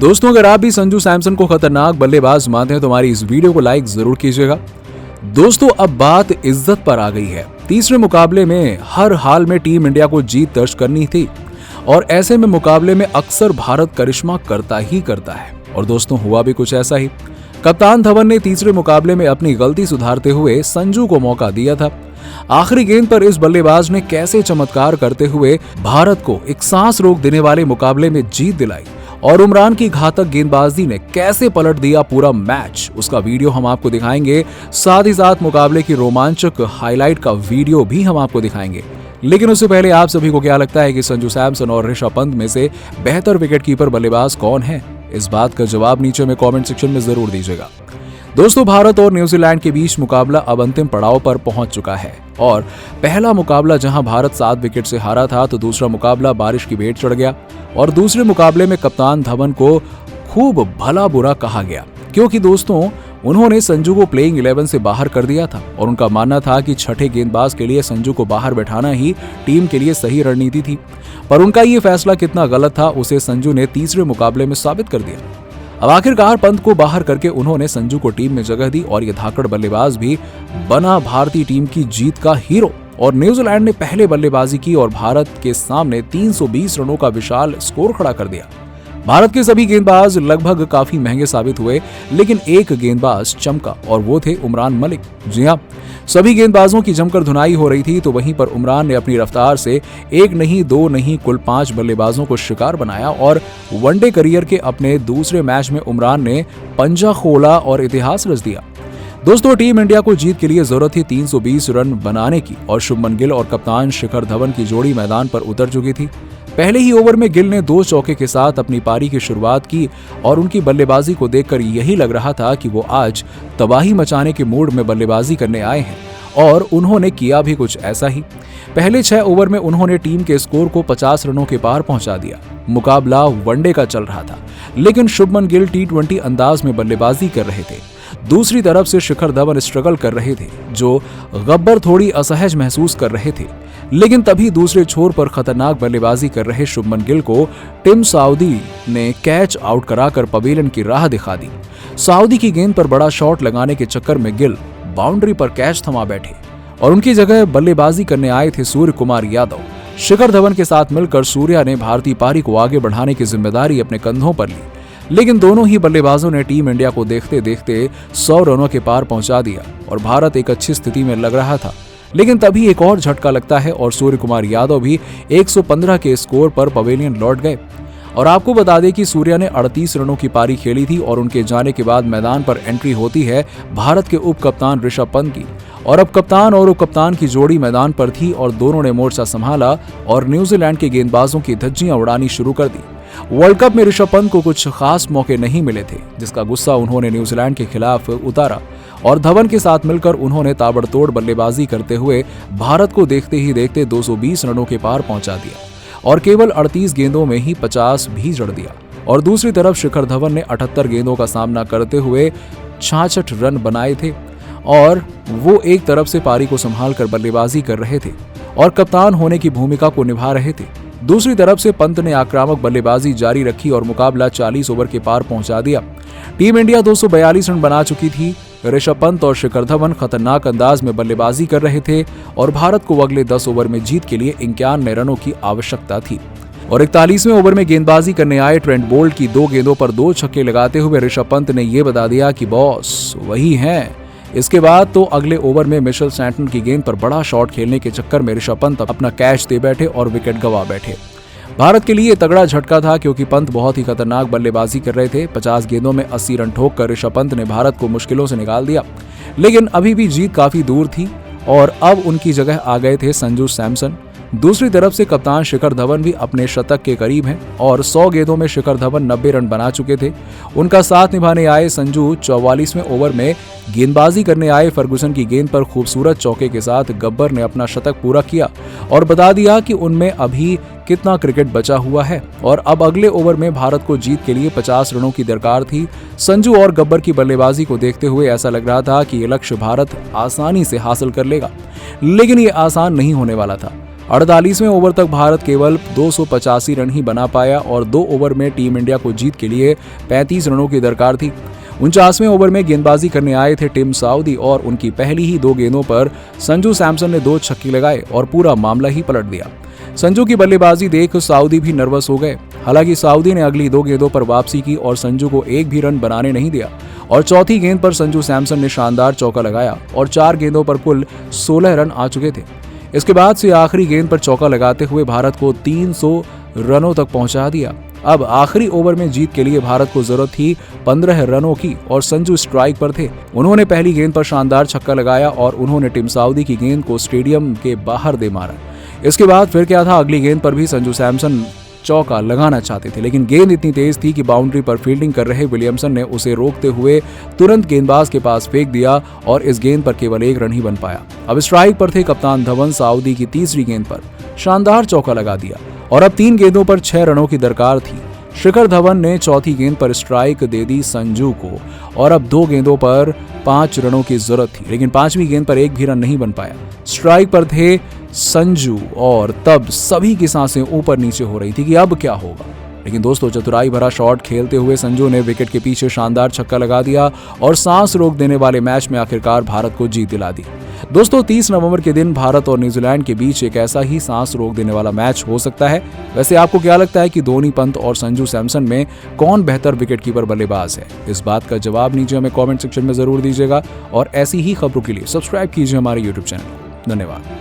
दोस्तों, अगर आप भी संजू सैमसन को खतरनाक बल्लेबाज मानते हैं तो हमारी इस वीडियो को लाइक जरूर कीजिएगा। दोस्तों, अब बात इज्जत पर आ गई है। तीसरे मुकाबले में हर हाल में टीम इंडिया को जीत दर्ज करनी थी और ऐसे में मुकाबले में अक्सर भारत करिश्मा करता ही करता है। और दोस्तों, हुआ भी कुछ ऐसा ही। कप्तान धवन ने तीसरे मुकाबले में अपनी गलती सुधारते हुए संजू को मौका दिया था। आखिरी गेंद पर इस बल्लेबाज ने कैसे चमत्कार करते हुए भारत को एक सांस रोक देने वाले मुकाबले में जीत दिलाई और उमरान की घातक गेंदबाजी ने कैसे पलट दिया पूरा मैच, उसका वीडियो हम आपको दिखाएंगे। साथ ही साथ मुकाबले की रोमांचक हाईलाइट का वीडियो भी हम आपको दिखाएंगे। लेकिन उससे पहले आप सभी को क्या लगता है कि संजू सैमसन और ऋषभ पंत में से बेहतर विकेटकीपर बल्लेबाज कौन है? इस बात का जवाब नीचे में कमेंट सेक्शन में जरूर दीजिएगा। दोस्तों, भारत और न्यूजीलैंड के बीच मुकाबला अब अंतिम पड़ाव पर पहुंच चुका है और पहला मुकाबला जहां भारत 7 विकेट से हारा था तो दूसरा मुकाबला बारिश की भेंट चढ़ गया और दूसरे मुकाबले में कप्तान धवन को खूब भला बुरा कहा गया, क्योंकि दोस्तों उन्होंने संजू को प्लेइंग 11 से बाहर कर दिया था और उनका मानना था कि छठे गेंदबाज के लिए संजू को बाहर बैठाना ही टीम के लिए सही रणनीति थी। पर उनका ये फैसला कितना गलत था उसे संजू ने तीसरे मुकाबले में साबित कर दिया। अब आखिरकार पंत को बाहर करके उन्होंने संजू को टीम में जगह दी और ये धाकड़ बल्लेबाज भी बना भारतीय टीम की जीत का हीरो। और न्यूजीलैंड ने पहले बल्लेबाजी की और भारत के सामने 320 रनों का विशाल स्कोर खड़ा कर दिया। भारत के सभी गेंदबाज लगभग काफी महंगे साबित हुए, लेकिन एक गेंदबाज चमका और वो थे उमरान मलिक। जी हाँ, सभी गेंदबाजों की जमकर धुनाई हो रही थी तो वहीं पर उमरान ने अपनी रफ्तार से एक नहीं, दो नहीं, कुल 5 बल्लेबाजों को शिकार बनाया और वनडे करियर के अपने दूसरे मैच में उमरान ने पंजा खोला और इतिहास रच दिया। दोस्तों, टीम इंडिया को जीत के लिए जरूरत थी 320 रन बनाने की और शुभमन गिल और कप्तान शिखर धवन की जोड़ी मैदान पर उतर चुकी थी। पहले ही ओवर में गिल ने 2 चौके के साथ अपनी पारी की शुरुआत की और उनकी बल्लेबाजी को देखकर यही लग रहा था कि वो आज तबाही मचाने के मूड में बल्लेबाजी करने आए हैं और उन्होंने किया भी कुछ ऐसा ही। पहले 6 ओवर में उन्होंने टीम के स्कोर को 50 रनों के पार पहुंचा दिया। मुकाबला वनडे का चल रहा था, लेकिन शुभमन गिल T20 अंदाज में बल्लेबाजी कर रहे थे। दूसरी तरफ से शिखर धवन स्ट्रगल कर रहे थे, जो गब्बर थोड़ी असहज महसूस कर रहे थे। लेकिन तभी दूसरे छोर पर खतरनाक बल्लेबाजी कर रहे शुभमन गिल को टिम साउदी ने कैच आउट कराकर पवेलियन की राह दिखा दी। साउदी की गेंद पर बड़ा शॉट लगाने के चक्कर में गिल बाउंड्री पर कैच थमा बैठे और उनकी जगह बल्लेबाजी करने आए थे सूर्य कुमार यादव। शिखर धवन के साथ मिलकर सूर्या ने भारतीय पारी को आगे बढ़ाने की जिम्मेदारी अपने कंधों पर ली, लेकिन दोनों ही बल्लेबाजों ने टीम इंडिया को देखते देखते 100 रनों के पार पहुंचा दिया और भारत एक अच्छी स्थिति में लग रहा था। लेकिन तभी एक और झटका लगता है और सूर्य कुमार यादव भी 115 के स्कोर पर पवेलियन लौट गए। और आपको बता दें कि सूर्या ने 38 रनों की पारी खेली थी और उनके जाने के बाद मैदान पर एंट्री होती है भारत के उप कप्तान ऋषभ पंत की। और अब कप्तान और उप कप्तान की जोड़ी मैदान पर थी और दोनों ने मोर्चा संभाला और न्यूजीलैंड के गेंदबाजों की धज्जियां उड़ानी शुरू कर दी। वर्ल्ड कप में ऋषभ पंत को कुछ खास मौके नहीं मिले थे, जिसका गुस्सा उन्होंने न्यूजीलैंड के खिलाफ उतारा और धवन के साथ मिलकर उन्होंने ताबड़तोड़ बल्लेबाजी करते हुए भारत को देखते ही देखते 220 रनों के पार पहुंचा दिया और केवल 38 गेंदों में ही 50 भी जड़ दिया। और दूसरी तरफ शिखर धवन ने 78 गेंदों का सामना करते हुए 66 रन बनाए थे और वो एक तरफ से पारी को संभाल कर बल्लेबाजी कर रहे थे और कप्तान होने की भूमिका को निभा रहे थे। दूसरी तरफ से पंत ने आक्रामक बल्लेबाजी जारी रखी और मुकाबला 40 ओवर के पार पहुंचा दिया। टीम इंडिया 242 रन बना चुकी थी। ऋषभ पंत और शिखर धवन खतरनाक अंदाज में बल्लेबाजी कर रहे थे और भारत को अगले 10 ओवर में जीत के लिए 91 रनों की आवश्यकता थी। और 41वें ओवर में गेंदबाजी करने आए ट्रेंट बोल्ट की 2 गेंदों पर 2 छक्के लगाते हुए ऋषभ पंत ने ये बता दिया कि बॉस वही हैं। इसके बाद तो अगले ओवर में मिशेल सैंटनर की गेंद पर बड़ा शॉट खेलने के चक्कर में ऋषभ पंत अपना कैच दे बैठे और विकेट गंवा बैठे। भारत के लिए तगड़ा झटका था क्योंकि पंत बहुत ही खतरनाक बल्लेबाजी कर रहे थे। 50 गेंदों में 80 रन ठोककर ऋषभ पंत ने भारत को मुश्किलों से निकाल दिया, लेकिन अभी भी जीत काफी दूर थी और अब उनकी जगह आ गए थे संजू सैमसन। दूसरी तरफ से कप्तान शिखर धवन भी अपने शतक के करीब हैं और 100 गेंदों में शिखर धवन 90 रन बना चुके थे। उनका साथ निभाने आए संजू 44वें ओवर में गेंदबाजी करने आए फर्गुसन की गेंद पर खूबसूरत चौके के साथ गब्बर ने अपना शतक पूरा किया और बता दिया कि उनमें अभी कितना क्रिकेट बचा हुआ है और अब अगले ओवर में भारत को जीत के लिए 50 रनों की दरकार थी। संजू और गब्बर की बल्लेबाजी को देखते हुए ऐसा लग रहा था कि ये लक्ष्य भारत आसानी से हासिल कर लेगा, लेकिन ये आसान नहीं होने वाला था। 48वें ओवर तक भारत केवल 285 रन ही बना पाया और 2 ओवर में टीम इंडिया को जीत के लिए 35 रनों की दरकार थी। 49वें ओवर में गेंदबाजी करने आए थे टिम साउदी और उनकी पहली ही 2 गेंदों पर संजू सैमसन ने 2 छक्के लगाए और पूरा मामला ही पलट दिया। संजू की बल्लेबाजी देख साउदी भी नर्वस हो गए। हालांकि साउदी ने अगली 2 गेंदों पर वापसी की और संजू को एक भी रन बनाने नहीं दिया और चौथी गेंद पर संजू सैमसन ने शानदार चौका लगाया और 4 गेंदों पर कुल 16 रन आ चुके थे। इसके बाद से आखिरी गेंद पर चौका लगाते हुए भारत को 300 रनों तक पहुंचा दिया। अब आखिरी ओवर में जीत के लिए भारत को जरूरत थी 15 रनों की और संजू स्ट्राइक पर थे। उन्होंने पहली गेंद पर शानदार छक्का लगाया और उन्होंने टिम साउदी की गेंद को स्टेडियम के बाहर दे मारा। इसके बाद फिर क्या था, अगली गेंद पर भी संजू सैमसन चौका लगाना चाहते थे, लेकिन गेंद इतनी तेज थी कि बाउंड्री पर फील्डिंग कर रहे विलियमसन ने उसे रोकते हुए तुरंत गेंदबाज के पास फेंक दिया और इस गेंद पर केवल 1 रन ही बन पाया। अब स्ट्राइक पर थे कप्तान धवन। साउदी की तीसरी गेंद पर शानदार चौका लगा दिया और अब 3 गेंदों पर 6 रनों की दरकार थी। शिखर धवन ने चौथी गेंद पर स्ट्राइक दे दी संजू को और अब 2 गेंदों पर 5 रनों की जरूरत थी, लेकिन 5वीं गेंद पर एक भी रन नहीं बन पाया। स्ट्राइक पर थे संजू और तब सभी की सांसें ऊपर नीचे हो रही थी कि अब क्या होगा। लेकिन दोस्तों, चतुराई भरा शॉट खेलते हुए संजू ने विकेट के पीछे शानदार छक्का लगा दिया और सांस रोक देने वाले मैच में आखिरकार भारत को जीत दिला दी। दोस्तों, 30 नवंबर के दिन भारत और न्यूजीलैंड के बीच एक ऐसा ही सांस रोक देने वाला मैच हो सकता है। वैसे आपको क्या लगता है कि धोनी, पंत और संजू सैमसन में कौन बेहतर विकेटकीपर बल्लेबाज है? इस बात का जवाब नीचे हमें कमेंट सेक्शन में जरूर दीजिएगा और ऐसी ही खबरों के लिए सब्सक्राइब कीजिए हमारे यूट्यूब चैनल। धन्यवाद।